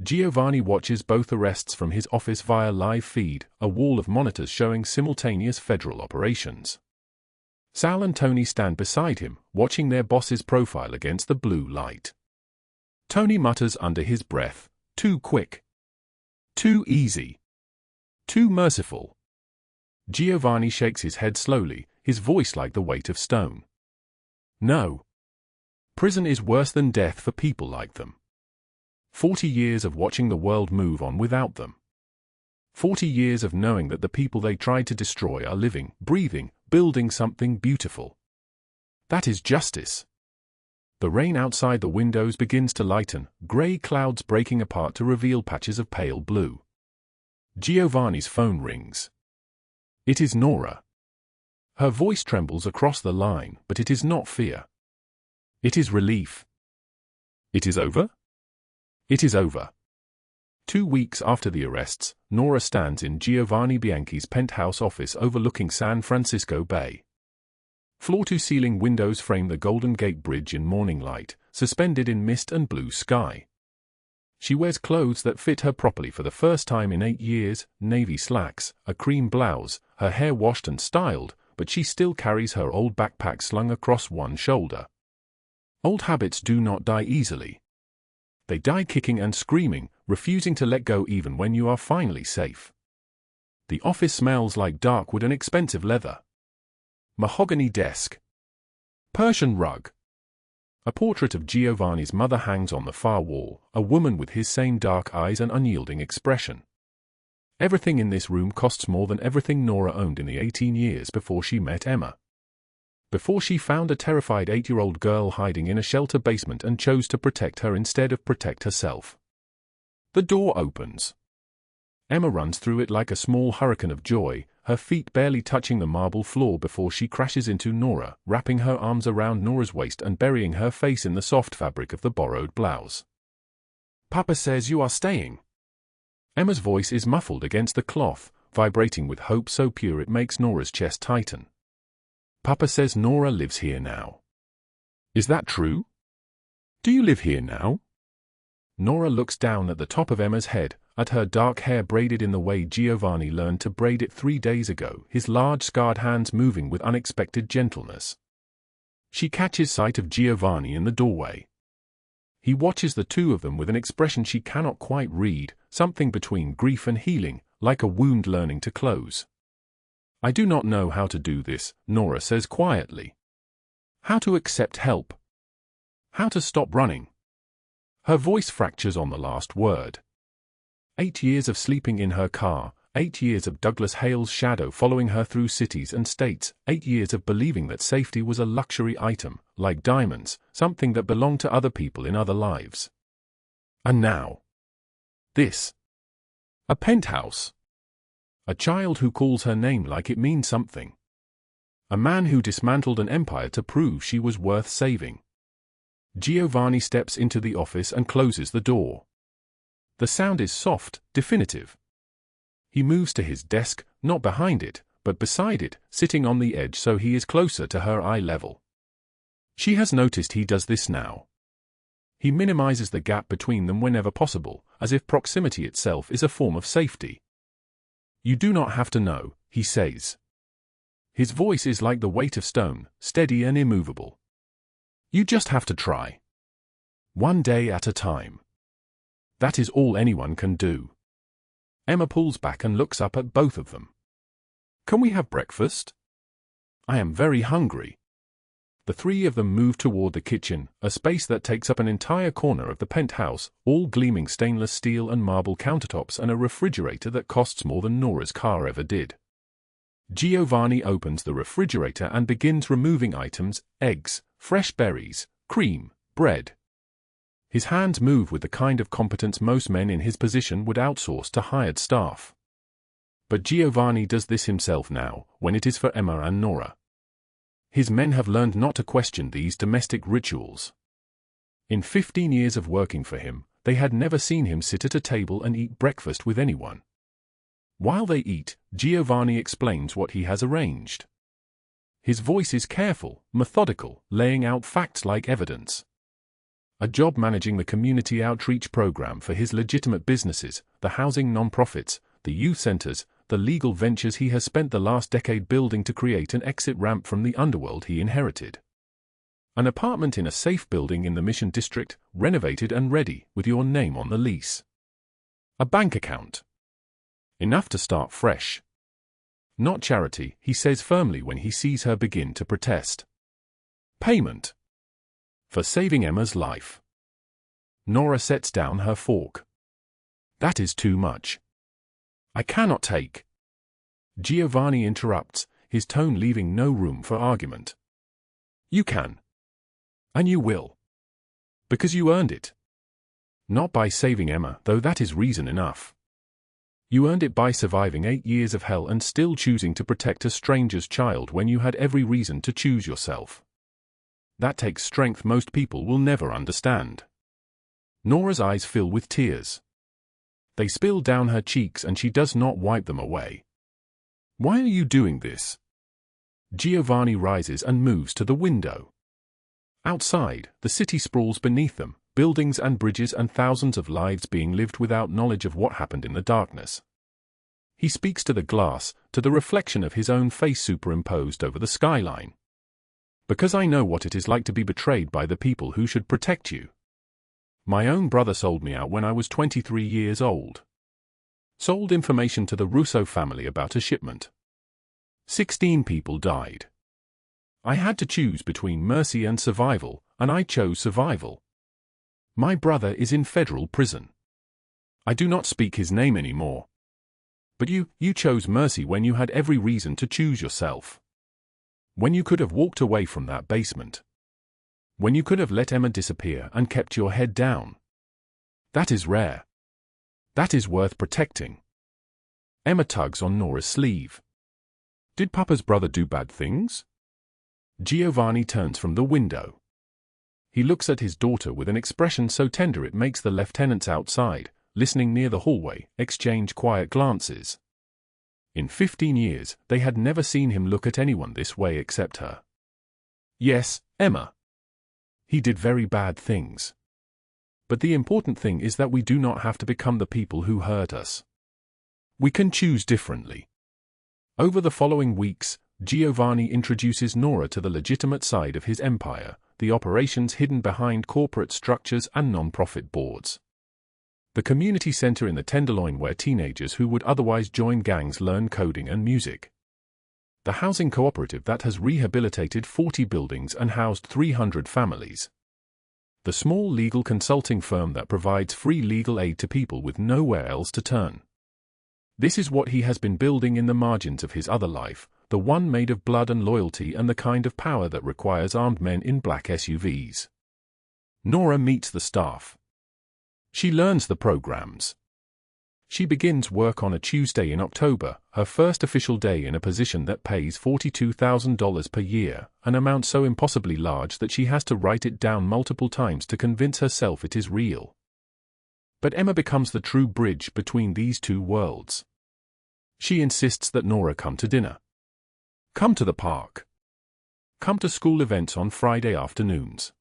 Giovanni watches both arrests from his office via live feed, a wall of monitors showing simultaneous federal operations. Sal and Tony stand beside him, watching their boss's profile against the blue light. Tony mutters under his breath, "Too quick. Too easy. Too merciful." Giovanni shakes his head slowly, his voice like the weight of stone. No. Prison is worse than death for people like them. 40 years of watching the world move on without them. 40 years of knowing that the people they tried to destroy are living, breathing, building something beautiful. That is justice. The rain outside the windows begins to lighten, grey clouds breaking apart to reveal patches of pale blue. Giovanni's phone rings. It is Nora. Her voice trembles across the line, but it is not fear. It is relief. It is over? It is over. 2 weeks after the arrests, Nora stands in Giovanni Bianchi's penthouse office overlooking San Francisco Bay. Floor-to-ceiling windows frame the Golden Gate Bridge in morning light, suspended in mist and blue sky. She wears clothes that fit her properly for the first time in 8 years, navy slacks, a cream blouse, her hair washed and styled, but she still carries her old backpack slung across one shoulder. Old habits do not die easily. They die kicking and screaming, refusing to let go even when you are finally safe. The office smells like dark wood and expensive leather. Mahogany desk. Persian rug. A portrait of Giovanni's mother hangs on the far wall, a woman with his same dark eyes and unyielding expression. Everything in this room costs more than everything Nora owned in the 18 years before she met Emma. Before she found a terrified 8-year-old girl hiding in a shelter basement and chose to protect her instead of protect herself. The door opens. Emma runs through it like a small hurricane of joy, her feet barely touching the marble floor before she crashes into Nora, wrapping her arms around Nora's waist and burying her face in the soft fabric of the borrowed blouse. "Papa says you are staying." Emma's voice is muffled against the cloth, vibrating with hope so pure it makes Nora's chest tighten. "Papa says Nora lives here now." "Is that true? Do you live here now?" Nora looks down at the top of Emma's head, at her dark hair braided in the way Giovanni learned to braid it 3 days ago, his large scarred hands moving with unexpected gentleness. She catches sight of Giovanni in the doorway. He watches the two of them with an expression she cannot quite read, something between grief and healing, like a wound learning to close. "I do not know how to do this," Nora says quietly. "How to accept help. How to stop running." Her voice fractures on the last word. 8 years of sleeping in her car, 8 years of Douglas Hale's shadow following her through cities and states, 8 years of believing that safety was a luxury item, like diamonds, something that belonged to other people in other lives. And now. This. A penthouse. A child who calls her name like it means something. A man who dismantled an empire to prove she was worth saving. Giovanni steps into the office and closes the door. The sound is soft, definitive. He moves to his desk, not behind it, but beside it, sitting on the edge so he is closer to her eye level. She has noticed he does this now. He minimizes the gap between them whenever possible, as if proximity itself is a form of safety. "You do not have to know," he says. His voice is like the weight of stone, steady and immovable. "You just have to try. One day at a time. That is all anyone can do." Emma pulls back and looks up at both of them. "Can we have breakfast? I am very hungry." The three of them move toward the kitchen, a space that takes up an entire corner of the penthouse, all gleaming stainless steel and marble countertops and a refrigerator that costs more than Nora's car ever did. Giovanni opens the refrigerator and begins removing items: eggs, fresh berries, cream, bread. His hands move with the kind of competence most men in his position would outsource to hired staff. But Giovanni does this himself now, when it is for Emma and Nora. His men have learned not to question these domestic rituals. In 15 years of working for him, they had never seen him sit at a table and eat breakfast with anyone. While they eat, Giovanni explains what he has arranged. His voice is careful, methodical, laying out facts like evidence. A job managing the community outreach program for his legitimate businesses, the housing non-profits, the youth centers, the legal ventures he has spent the last decade building to create an exit ramp from the underworld he inherited. An apartment in a safe building in the Mission District, renovated and ready, with your name on the lease. A bank account. Enough to start fresh. Not charity, he says firmly when he sees her begin to protest. Payment. For saving Emma's life. Nora sets down her fork. That is too much. I cannot take. Giovanni interrupts, his tone leaving no room for argument. You can. And you will. Because you earned it. Not by saving Emma, though that is reason enough. You earned it by surviving 8 years of hell and still choosing to protect a stranger's child when you had every reason to choose yourself. That takes strength most people will never understand. Nora's eyes fill with tears. They spill down her cheeks and she does not wipe them away. Why are you doing this? Giovanni rises and moves to the window. Outside, the city sprawls beneath them, buildings and bridges and thousands of lives being lived without knowledge of what happened in the darkness. He speaks to the glass, to the reflection of his own face superimposed over the skyline. Because I know what it is like to be betrayed by the people who should protect you. My own brother sold me out when I was 23 years old. Sold information to the Russo family about a shipment. 16 people died. I had to choose between mercy and survival, and I chose survival. My brother is in federal prison. I do not speak his name anymore. But you chose mercy when you had every reason to choose yourself. When you could have walked away from that basement. When you could have let Emma disappear and kept your head down. That is rare. That is worth protecting. Emma tugs on Nora's sleeve. Did Papa's brother do bad things? Giovanni turns from the window. He looks at his daughter with an expression so tender it makes the lieutenants outside, listening near the hallway, exchange quiet glances. In 15 years, they had never seen him look at anyone this way except her. Yes, Emma. He did very bad things. But the important thing is that we do not have to become the people who hurt us. We can choose differently. Over the following weeks, Giovanni introduces Nora to the legitimate side of his empire, the operations hidden behind corporate structures and non-profit boards. The community center in the Tenderloin where teenagers who would otherwise join gangs learn coding and music. The housing cooperative that has rehabilitated 40 buildings and housed 300 families. The small legal consulting firm that provides free legal aid to people with nowhere else to turn. This is what he has been building in the margins of his other life, the one made of blood and loyalty and the kind of power that requires armed men in black SUVs. Nora meets the staff. She learns the programs. She begins work on a Tuesday in October, her first official day in a position that pays $42,000 per year, an amount so impossibly large that she has to write it down multiple times to convince herself it is real. But Emma becomes the true bridge between these two worlds. She insists that Nora come to dinner. Come to the park. Come to school events on Friday afternoons.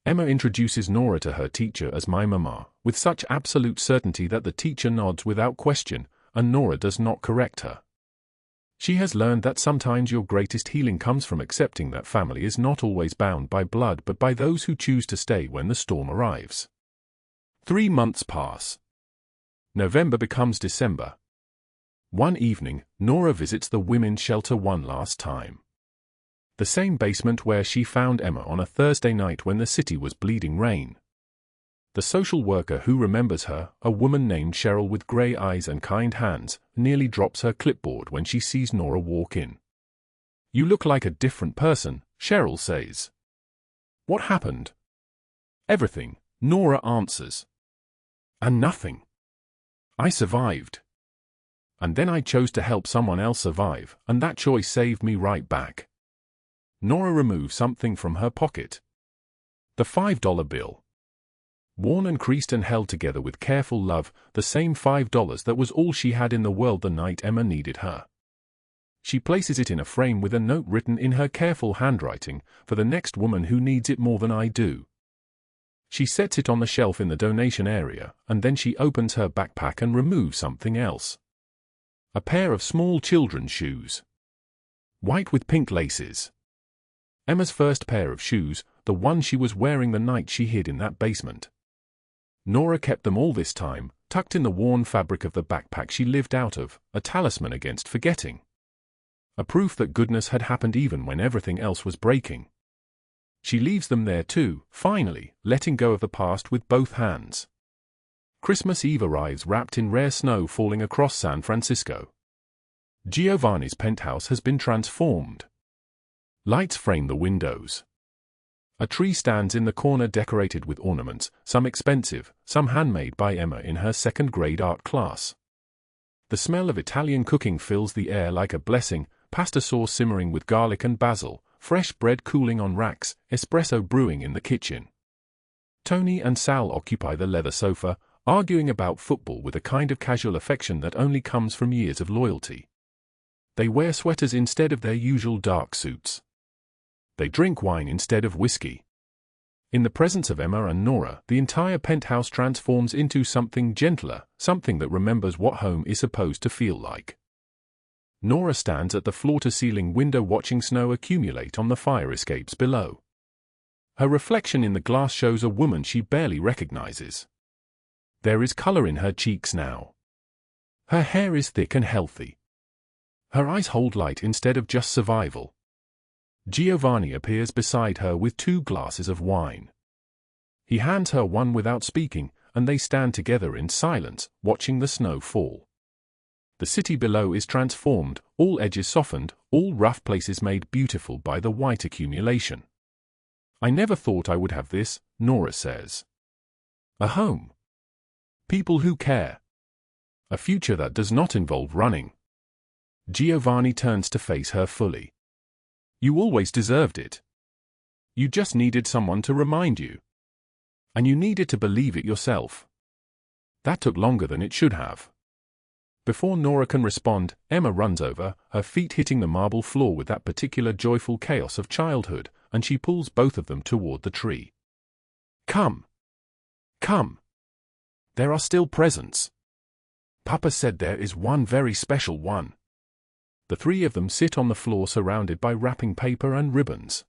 Emma introduces Nora to her teacher as my mama, with such absolute certainty that the teacher nods without question, and Nora does not correct her. She has learned that sometimes your greatest healing comes from accepting that family is not always bound by blood but by those who choose to stay when the storm arrives. 3 months pass. November becomes December. One evening, Nora visits the women's shelter one last time. The same basement where she found Emma on a Thursday night when the city was bleeding rain. The social worker who remembers her, a woman named Cheryl with grey eyes and kind hands, nearly drops her clipboard when she sees Nora walk in. "You look like a different person," Cheryl says. "What happened?" "Everything," Nora answers. "And nothing. I survived. And then I chose to help someone else survive, and that choice saved me right back." Nora removes something from her pocket. The $5 bill. Worn and creased and held together with careful love, the same $5 that was all she had in the world the night Emma needed her. She places it in a frame with a note written in her careful handwriting, "For the next woman who needs it more than I do." She sets it on the shelf in the donation area, and then she opens her backpack and removes something else. A pair of small children's shoes. White with pink laces. Emma's first pair of shoes, the one she was wearing the night she hid in that basement. Nora kept them all this time, tucked in the worn fabric of the backpack she lived out of, a talisman against forgetting. A proof that goodness had happened even when everything else was breaking. She leaves them there too, finally, letting go of the past with both hands. Christmas Eve arrives wrapped in rare snow falling across San Francisco. Giovanni's penthouse has been transformed. Lights frame the windows. A tree stands in the corner decorated with ornaments, some expensive, some handmade by Emma in her second-grade art class. The smell of Italian cooking fills the air like a blessing, pasta sauce simmering with garlic and basil, fresh bread cooling on racks, espresso brewing in the kitchen. Tony and Sal occupy the leather sofa, arguing about football with a kind of casual affection that only comes from years of loyalty. They wear sweaters instead of their usual dark suits. They drink wine instead of whiskey. In the presence of Emma and Nora, the entire penthouse transforms into something gentler, something that remembers what home is supposed to feel like. Nora stands at the floor-to-ceiling window watching snow accumulate on the fire escapes below. Her reflection in the glass shows a woman she barely recognizes. There is color in her cheeks now. Her hair is thick and healthy. Her eyes hold light instead of just survival. Giovanni appears beside her with 2 glasses of wine. He hands her one without speaking, and they stand together in silence, watching the snow fall. The city below is transformed, all edges softened, all rough places made beautiful by the white accumulation. "I never thought I would have this," Nora says. "A home. People who care. A future that does not involve running." Giovanni turns to face her fully. "You always deserved it. You just needed someone to remind you. And you needed to believe it yourself. That took longer than it should have." Before Nora can respond, Emma runs over, her feet hitting the marble floor with that particular joyful chaos of childhood, and she pulls both of them toward the tree. "Come. Come. There are still presents. Papa said there is one very special one." The 3 of them sit on the floor surrounded by wrapping paper and ribbons.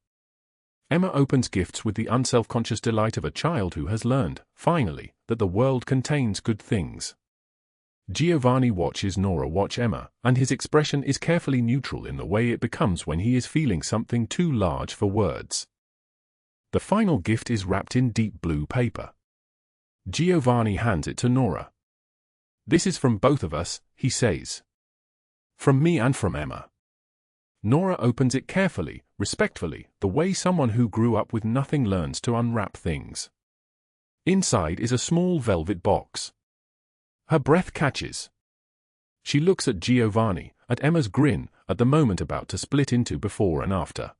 Emma opens gifts with the unselfconscious delight of a child who has learned, finally, that the world contains good things. Giovanni watches Nora watch Emma, and his expression is carefully neutral in the way it becomes when he is feeling something too large for words. The final gift is wrapped in deep blue paper. Giovanni hands it to Nora. "This is from both of us," he says. "From me and from Emma." Nora opens it carefully, respectfully, the way someone who grew up with nothing learns to unwrap things. Inside is a small velvet box. Her breath catches. She looks at Giovanni, at Emma's grin, at the moment about to split into before and after.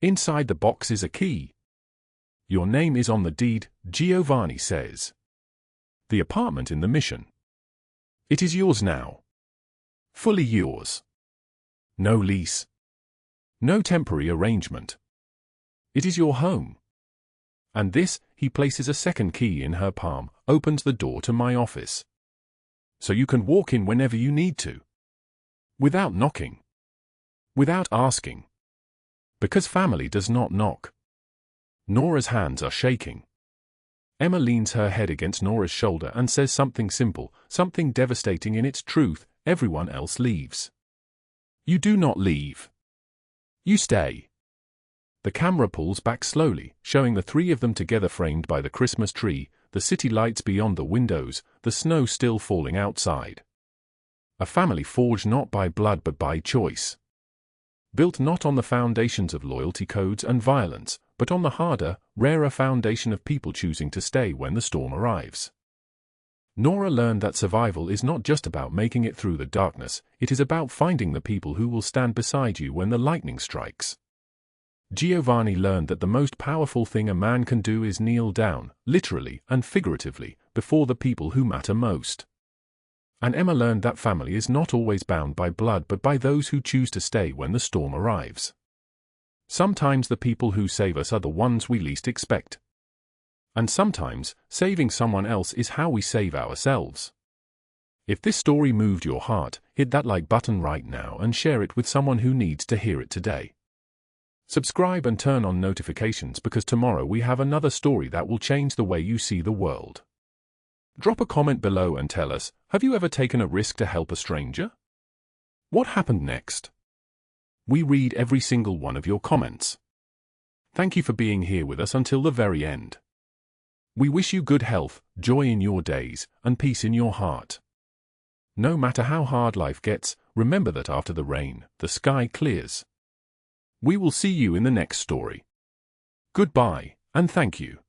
Inside the box is a key. "Your name is on the deed," Giovanni says. "The apartment in the Mission. It is yours now. Fully yours. No lease. No temporary arrangement. It is your home. And this," he places a second key in her palm, "opens the door to my office. So you can walk in whenever you need to. Without knocking. Without asking. Because family does not knock." Nora's hands are shaking. Emma leans her head against Nora's shoulder and says something simple, something devastating in its truth: "Everyone else leaves. You do not leave. You stay." The camera pulls back slowly, showing the three of them together framed by the Christmas tree, the city lights beyond the windows, the snow still falling outside. A family forged not by blood but by choice. Built not on the foundations of loyalty codes and violence, but on the harder, rarer foundation of people choosing to stay when the storm arrives. Nora learned that survival is not just about making it through the darkness, it is about finding the people who will stand beside you when the lightning strikes. Giovanni learned that the most powerful thing a man can do is kneel down, literally and figuratively, before the people who matter most. And Emma learned that family is not always bound by blood but by those who choose to stay when the storm arrives. Sometimes the people who save us are the ones we least expect. And sometimes, saving someone else is how we save ourselves. If this story moved your heart, hit that like button right now and share it with someone who needs to hear it today. Subscribe and turn on notifications because tomorrow we have another story that will change the way you see the world. Drop a comment below and tell us, have you ever taken a risk to help a stranger? What happened next? We read every single one of your comments. Thank you for being here with us until the very end. We wish you good health, joy in your days, and peace in your heart. No matter how hard life gets, remember that after the rain, the sky clears. We will see you in the next story. Goodbye, and thank you.